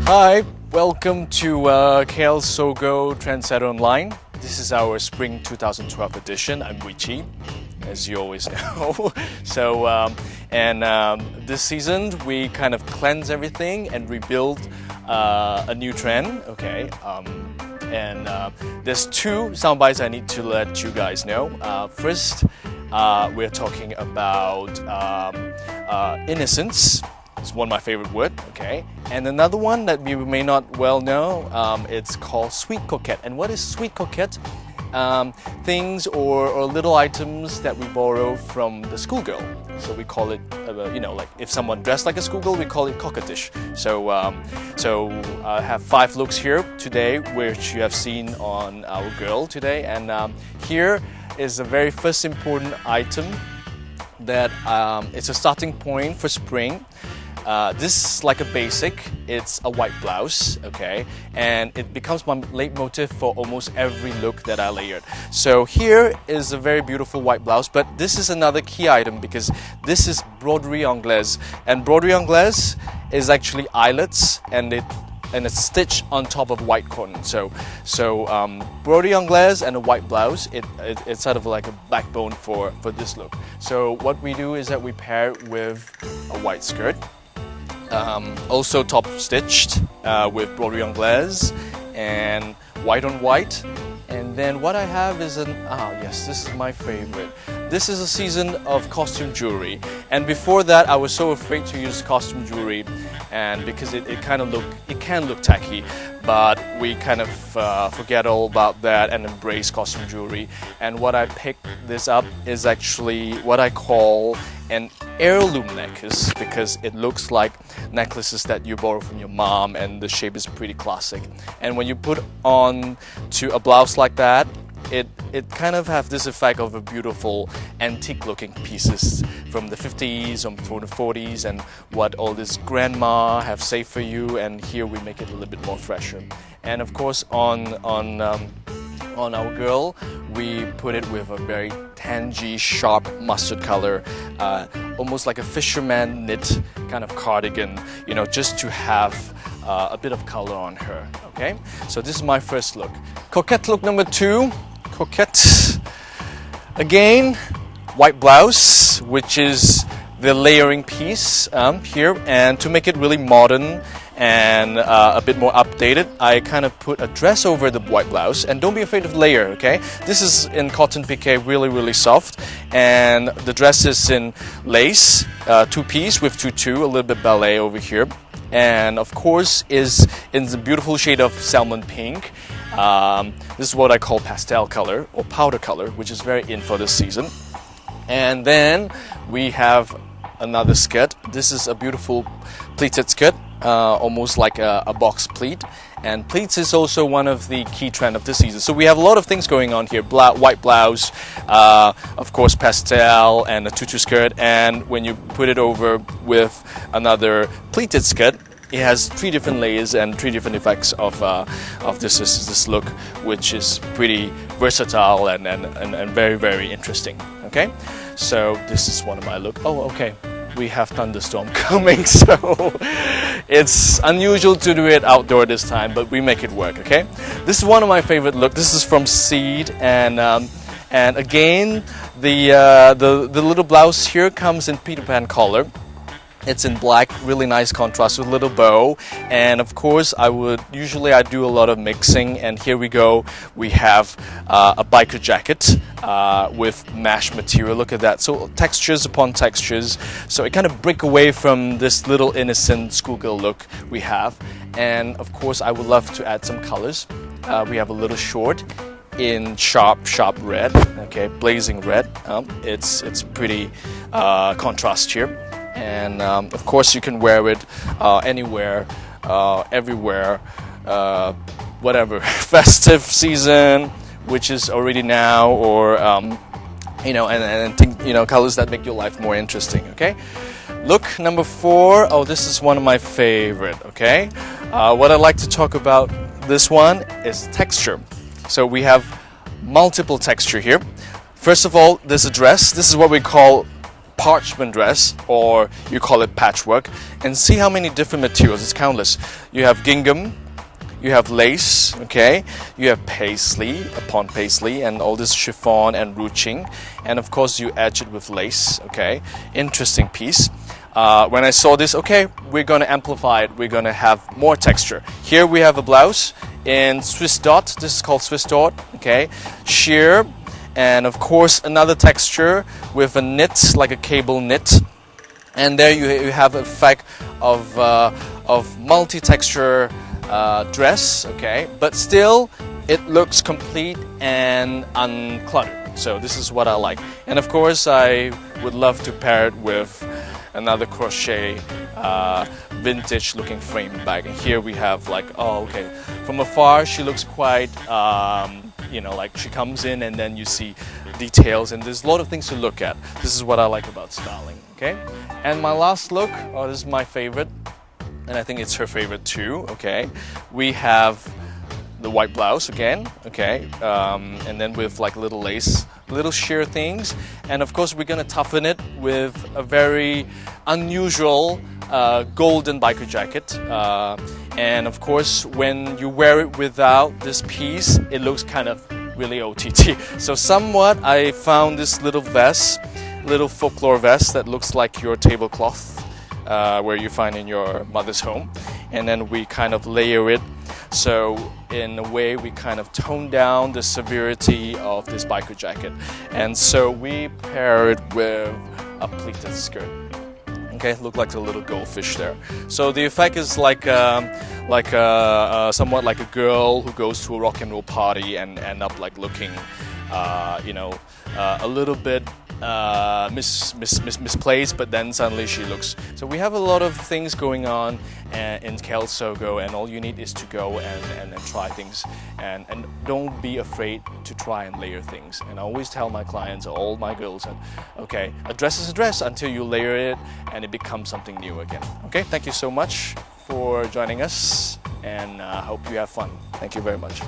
Hi, welcome to KL SOGO Trendsetter Online. This is our Spring 2012 edition. I'm Chee, as you always know. This season we kind of cleanse everything and rebuild a new trend. Okay, there's two sound bites I need to let you guys know. First, we're talking about innocence. It's one of my favorite words, okay? And another one that you may not well know, it's called sweet coquette. And what is sweet coquette? Things or little items that we borrow from the schoolgirl. So we call it, like if someone dressed like a schoolgirl, we call it coquettish. So I have 5 looks here today, which you have seen on our girl today. And here is the very first important item that it's a starting point for spring. This is like a basic, it's a white blouse, okay, and it becomes my leitmotif for almost every look that I layered. So here is a very beautiful white blouse, but this is another key item because this is broderie anglaise, and broderie anglaise is actually eyelets and it's stitched on top of white cotton. So broderie anglaise and a white blouse, it's sort of like a backbone for this look. So what we do is that we pair it with a white skirt. Also top stitched with broderie anglaise and white on white. And then what I have is yes, this is my favorite. This is a season of costume jewelry, and before that I was so afraid to use costume jewelry, and because it can look tacky, but we kind of forget all about that and embrace costume jewelry. And what I picked this up is actually what I call an heirloom necklace, because it looks like necklaces that you borrow from your mom, and the shape is pretty classic. And when you put on to a blouse like that, it kind of have this effect of a beautiful antique looking pieces from the 50s or from the 40s, and what all this grandma have saved for you, and here we make it a little bit more fresher. And of course on our girl, we put it with a very tangy, sharp mustard color, almost like a fisherman knit kind of cardigan, just to have a bit of color on her, okay? So this is my first look. Coquette look number 2, coquette. Again, white blouse, which is the layering piece here, and to make it really modern and a bit more updated, I kind of put a dress over the white blouse. And don't be afraid of layer, okay? This is in cotton piqué, really soft, and the dress is in lace, 2-piece with tutu, a little bit ballet over here, and of course is in the beautiful shade of salmon pink. This is what I call pastel color or powder color, which is very in for this season. And then we have another skirt. This is a beautiful pleated skirt, almost like a box pleat, and pleats is also one of the key trend of this season. So we have a lot of things going on here. White blouse, of course pastel, and a tutu skirt, and when you put it over with another pleated skirt, it has 3 different layers and 3 different effects of this look, which is pretty versatile and very interesting. Okay, so this is one of my look. Oh, okay. We have thunderstorm coming, so it's unusual to do it outdoor this time, but we make it work, okay? This is one of my favorite look. This is from Seed, and again, the little blouse here comes in Peter Pan color. It's in black, really nice contrast with a little bow, and of course I do a lot of mixing, and here we go. We have a biker jacket with mesh material. Look at that. So textures upon textures. So it kind of break away from this little innocent schoolgirl look we have. And of course I would love to add some colors. We have a little short in sharp red, okay, blazing red. It's pretty contrast here. And of course you can wear it anywhere, everywhere, whatever, festive season, which is already now, or colors that make your life more interesting, okay? Look number 4, oh, this is one of my favorite, okay? What I like to talk about this one is texture. So we have multiple texture here. First of all, there's a dress. This is what we call parchment dress, or you call it patchwork, and see how many different materials. It's countless. You have gingham, you have lace, okay, you have paisley upon paisley, and all this chiffon and ruching, and of course you edge it with lace, okay. Interesting piece. When I saw this, okay, we're going to amplify it, we're going to have more texture. Here we have a blouse in Swiss dot. This is called Swiss dot, okay, sheer, and of course another texture with a knit, like a cable knit, and there you have an effect of multi-texture dress, okay, but still it looks complete and uncluttered. So this is what I like. And of course I would love to pair it with another crochet vintage looking frame bag. And here we have like, oh okay, from afar she looks quite you know, like she comes in and then you see details, and there's a lot of things to look at. This is what I like about styling, okay. And my last look, oh, this is my favorite, and I think it's her favorite too, okay. We have the white blouse again, okay, and then with like little lace, little sheer things, and of course we're gonna toughen it with a very unusual golden biker jacket, and of course when you wear it without this piece, it looks kind of really OTT. So somewhat I found this little vest, little folklore vest that looks like your tablecloth where you find in your mother's home, and then we kind of layer it, so in a way we kind of tone down the severity of this biker jacket, and so we pair it with a pleated skirt. Okay, look like a little goldfish there. So the effect is like somewhat like a girl who goes to a rock and roll party and end up like looking, you know, a little bit misplaced, but then suddenly she looks. So we have a lot of things going on in SOGO, and all you need is to go and try things, and don't be afraid to try and layer things. And I always tell my clients, all my girls, that okay, a dress is a dress until you layer it and it becomes something new again. Okay, thank you so much for joining us, and hope you have fun. Thank you very much.